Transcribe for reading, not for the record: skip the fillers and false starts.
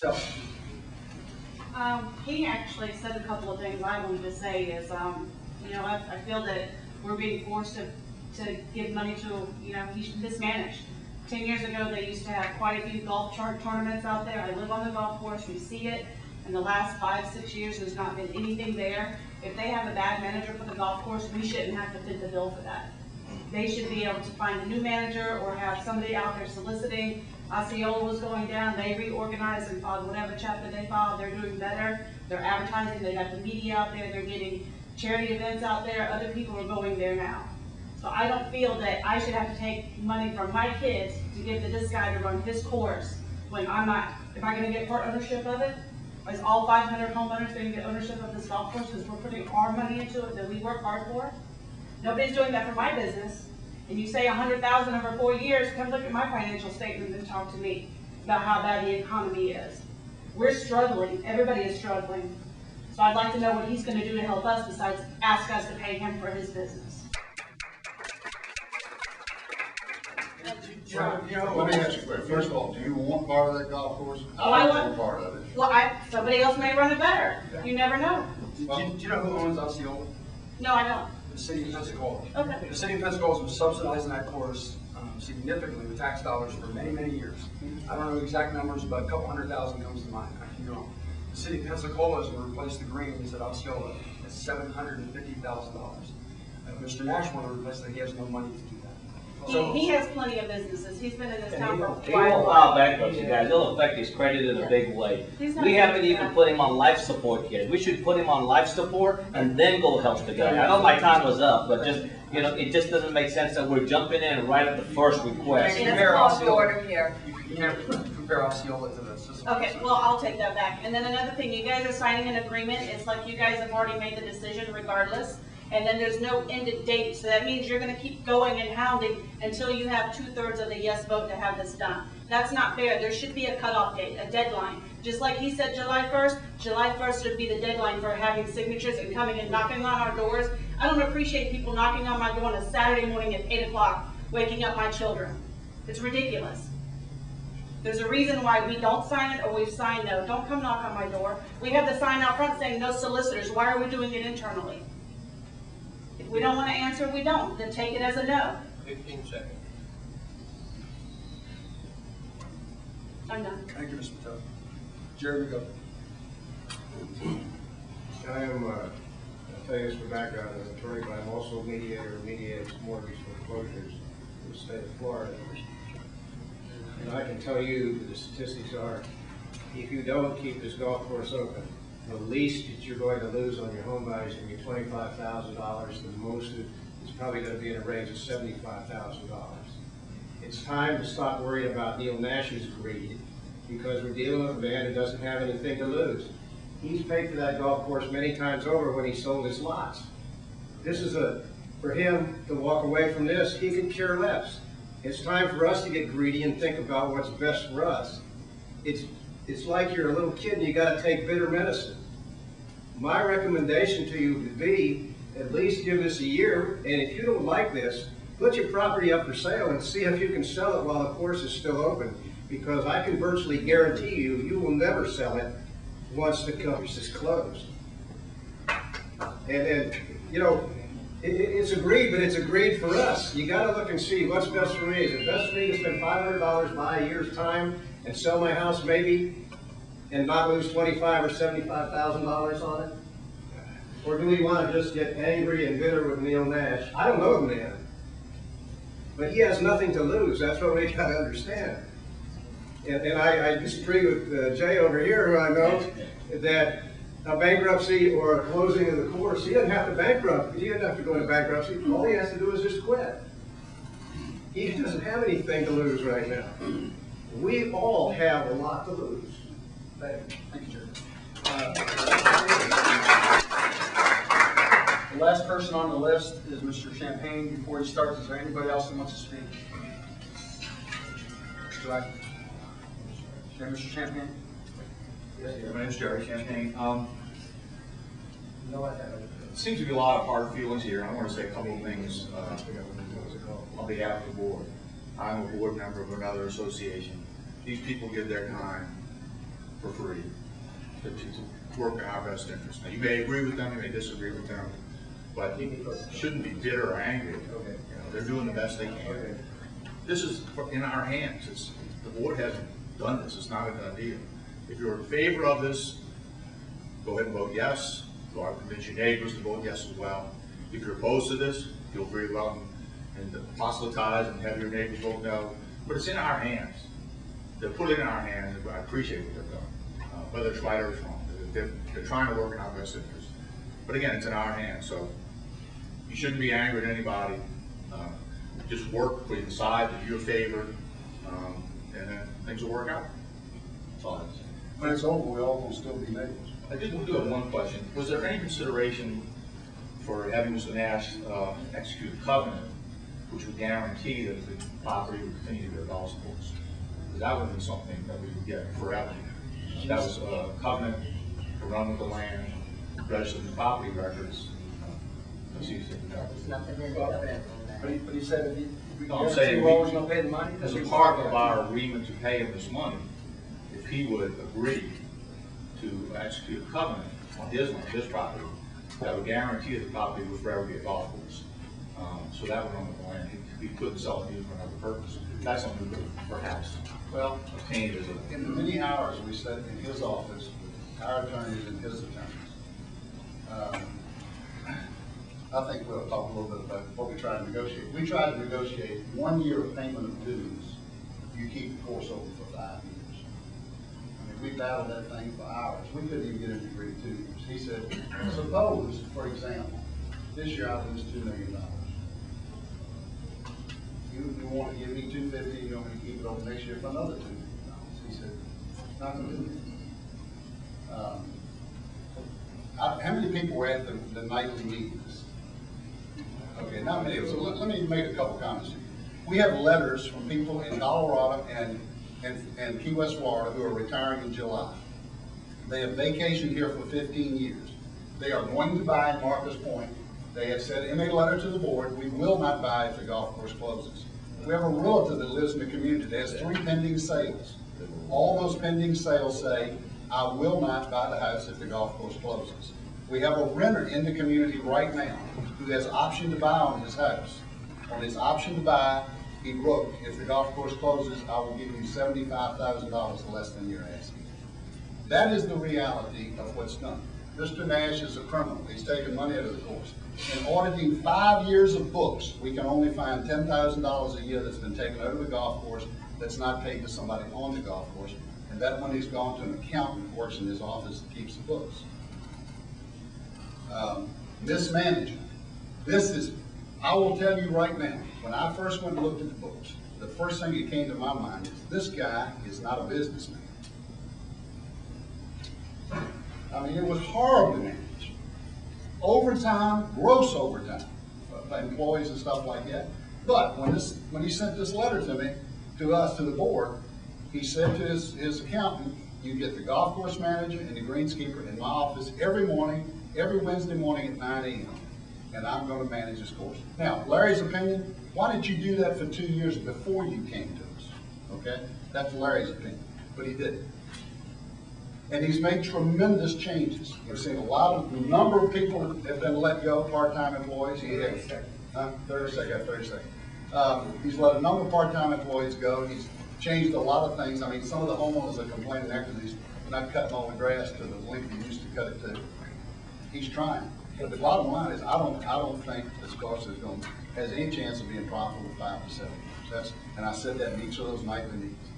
So, He actually said a couple of things I wanted to say is, I feel that we're being forced to give money to, he's mismanaged. 10 years ago, they used to have quite a few golf tournaments out there. I live on the golf course, we see it. In the last 5-6 years, there's not been anything there. If they have a bad manager for the golf course, we shouldn't have to fit the bill for that. They should be able to find a new manager or have somebody out there soliciting. Osceola was going down, they reorganized and filed whatever chapter they filed. They're doing better. They're advertising, they got the media out there, they're getting charity events out there. Other people are going there now. So I don't feel that I should have to take money from my kids to give to this guy to run his course when I'm not. Am I going to get part ownership of it? Is all 500 homeowners going to get ownership of this golf course because we're putting our money into it that we work hard for? Nobody's doing that for my business. And you say 100,000 over 4 years, come look at my financial statement and talk to me about how bad the economy is. We're struggling. Everybody is struggling. So I'd like to know what he's going to do to help us besides ask us to pay him for his business. Let me ask you a question. First of all, do you want part of that golf course? I want part of it. Well, somebody else may run it better. Yeah. You never know. Do you know who owns Osceola? No, I don't. The city of Pensacola. Okay. The city of Pensacola was subsidizing that course significantly with tax dollars for many, many years. I don't know the exact numbers, but a couple 100,000 comes to mind. I can go wrong. The city of Pensacola is going to replace the greens at Osceola at $750,000. Mr. Nash wanted to replace that. He has no money to do that. So, he has plenty of businesses. He's been in this town for He quite a won't while. file bankruptcy, guys. It'll affect his credit in a big way. He's not We haven't doing even that. put him on life support yet. We should put him on life support and then go help the guy. I know my time was up, but just, it just doesn't make sense that we're jumping in right at the first request. You Let's call to order here. You can't compare Osceola to the system. Okay, well, I'll take that back. And then another thing, you guys are signing an agreement. It's like you guys have already made the decision regardless. And then there's no ended date. So that means you're going to keep going and hounding until you have 2/3 of the yes vote to have this done. That's not fair. There should be a cutoff date, a deadline. Just like he said July 1st, July 1st should be the deadline for having signatures and coming and knocking on our doors. I don't appreciate people knocking on my door on a Saturday morning at 8 o'clock, waking up my children. It's ridiculous. There's a reason why we don't sign it or we've signed no. Don't come knock on my door. We have the sign out front saying no solicitors. Why are we doing it internally? If we don't want to answer, we don't. Then take it as a no. 15 seconds. I'm done. Thank you, Mr. Patel. Jerry, go. I am, I'll tell you this for background, as an attorney, but I'm also a mediator who mediates mortgage foreclosures in the state of Florida. And I can tell you, the statistics are, if you don't keep this golf course open, the least that you're going to lose on your home value is going to be $25,000. The most is probably going to be in a range of $75,000. It's time to stop worrying about Neil Nash's greed, because we're dealing with a man who doesn't have anything to lose. He's paid for that golf course many times over when he sold his lots. This is for him to walk away from this, he could care less. It's time for us to get greedy and think about what's best for us. It's like you're a little kid and you got to take bitter medicine. My recommendation to you would be, at least give this a year, and if you don't like this, put your property up for sale and see if you can sell it while the course is still open, because I can virtually guarantee you, you will never sell it once the course is closed. And it's agreed, but it's agreed for us. You got to look and see what's best for me. Is it best for me to spend $500 by a year's time and sell my house maybe and not lose $25,000 or $75,000 on it? Or do we want to just get angry and bitter with Neil Nash? I don't know the man, but he has nothing to lose. That's what we got to understand. And I disagree with Jay over here, who I know, that a bankruptcy or a closing of the course, he doesn't have to bankrupt. He doesn't have to go into bankruptcy. All he has to do is just quit. He doesn't have anything to lose right now. We all have a lot to lose. Thank you, Jerry. The last person on the list is Mr. Champagne. Before he starts, is there anybody else that wants to speak? Do I? Okay, Mr. Champagne? Yes, my name is Jerry Champagne. It seems to be a lot of hard feelings here. I want to say a couple of things on behalf of the board. I'm a board member of another association. These people give their time for free to work in our best interest. Now, you may agree with them, you may disagree with them, but you shouldn't be bitter or angry. Okay. You know, they're doing the best they can. Okay. This is in our hands. The board hasn't done this. It's not a done deal. If you're in favor of this, go ahead and vote yes. Go out and convince your neighbors to vote yes as well. If you're opposed to this, feel free to go out and proselytize and have your neighbors vote no. But it's in our hands. They're putting it in our hands. I appreciate what they've done, whether it's right or it's wrong. They're trying to work in our best interest. But again, it's in our hands. So you shouldn't be angry at anybody. Just work for the side that you're favored, and then things will work out. That's all I have to say. When it's over, we all will still be neighbors. I did do have one question. Was there any consideration for having Mr. Nash execute a covenant which would guarantee that the property would continue to be a golf course? Because that would have been something that we would get forever. That was a covenant to run with the land, register the property records. There's nothing in the covenant on that. But he said if we No, I'm guarantee saying we're always gonna pay the money. as a part of our agreement to pay him this money, if he would agree to execute a covenant on his land, his property, that would guarantee that the property would forever be a golf course. So that would run with the land. He couldn't sell it for another purpose. That's something we could perhaps Well, obtain as a. in the many hours we sat in his office with our attorneys and his attorneys, I think we'll talk a little bit about what we tried to negotiate. We tried to negotiate 1 year of payment of dues. You keep the course open for 5 years. I mean, we battled that thing for hours. We couldn't even get him to agree to 2 years. He said, suppose, for example, this year I lose $2 million. You want to give me $250, you want me to keep it open next year for another $2 million. He said, not going to do it. How many people were at the nightly meetings? Okay, not many. So let me make a couple comments. We have letters from people in Colorado and Key West, Florida, who are retiring in July. They have vacationed here for 15 years. They are going to buy in Marcus Pointe. They have said in a letter to the board, we will not buy if the golf course closes. We have a relative that lives in the community that has 3 pending sales. All those pending sales say, I will not buy the house if the golf course closes. We have a renter in the community right now who has option to buy on his house. On his option to buy, he wrote, if the golf course closes, I will give you $75,000 less than you're asking. That is the reality of what's done. Mr. Nash is a criminal. He's taken money out of the course. In auditing 5 years of books, we can only find $10,000 a year that's been taken out of the golf course that's not paid to somebody on the golf course. And that money's gone to an accountant who works in his office that keeps the books. Mismanagement. This is, I will tell you right now, when I first went and looked at the books, the first thing that came to my mind is this guy is not a businessman. I mean, it was horribly managed. Overtime, gross overtime, employees and stuff like that. But when he sent this letter to me, to us, to the board, he said to his accountant, you get the golf course manager and the greenskeeper in my office every morning, every Wednesday morning at 9 a.m. And I'm going to manage this course. Now, Larry's opinion, why didn't you do that for 2 years before you came to us? Okay? That's Larry's opinion. But he didn't. And he's made tremendous changes. We've seen a number of people have been let go, part-time employees. He had, 30 seconds. He's let a number of part-time employees go. He's changed a lot of things. I mean, some of the homeowners are complaining after he's not cutting all the grass to the length he used to cut it to. He's trying. But the bottom line is, I don't think this course has any chance of being profitable 5 to 7 years. And I said that in each of those nightly meetings.